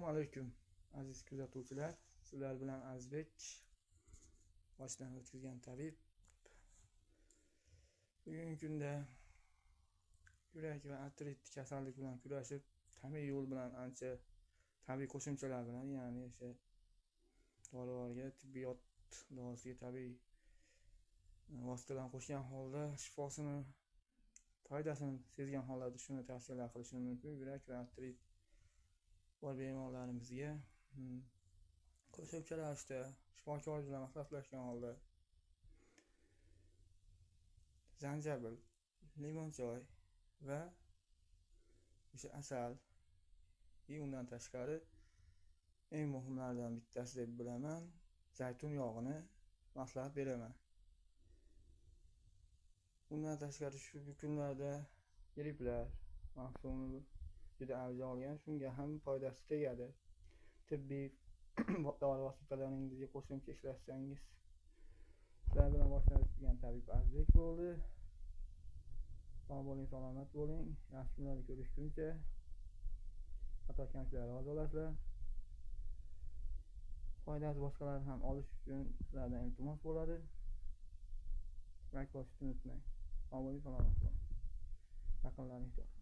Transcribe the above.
Assalomu alaykum aziz kuzatuvchilar. Sizlar bilan Azizbek, boshdan o'tkazgan tabib. Bugungi kunda yurak va artrit kasallik bilan kurashib, tabiiy yo'l bilan ancha tabiiy qo'shimchalar bilan, ya'ni o'sha dorilarga, tibbiyot dorisiga tabiiy vositalarni qo'shgan holda shifosini, foydasini sezgan hollarda shuni tavsiyalar qilishim mumkin. Yurak va artrit bor bemorlarimizga qo'shimcha ravishda shifokor bilan maslahatlashgan holda zanjabil, limon choy va o'sha asal, undan tashqari eng muhimlaridan bittasi deb bilaman, zaytun yog'ini maslahat beraman. Undan tashqari shu kunlarda gripplar mavsumi juda avj olgan, shunga ham foydasi tegadi. Tibbiy dori vositalaringizga qo'shimcha ishlatsangiz. Sizlar bilan boshdan o'tgan tabib Azizbek bo'ldi. Sog' bo'ling, salomat bo'ling. Yaxshi kunlarda ko'rishguncha xato kamchiliklar rozi bo'lasizlar. Foydasi boshqalar ham olish uchun sizlardan iltimos bo'ladi. Like bosishni unutmang. Sog' bo'ling, salomat bo'ling. Yaqinlaringiz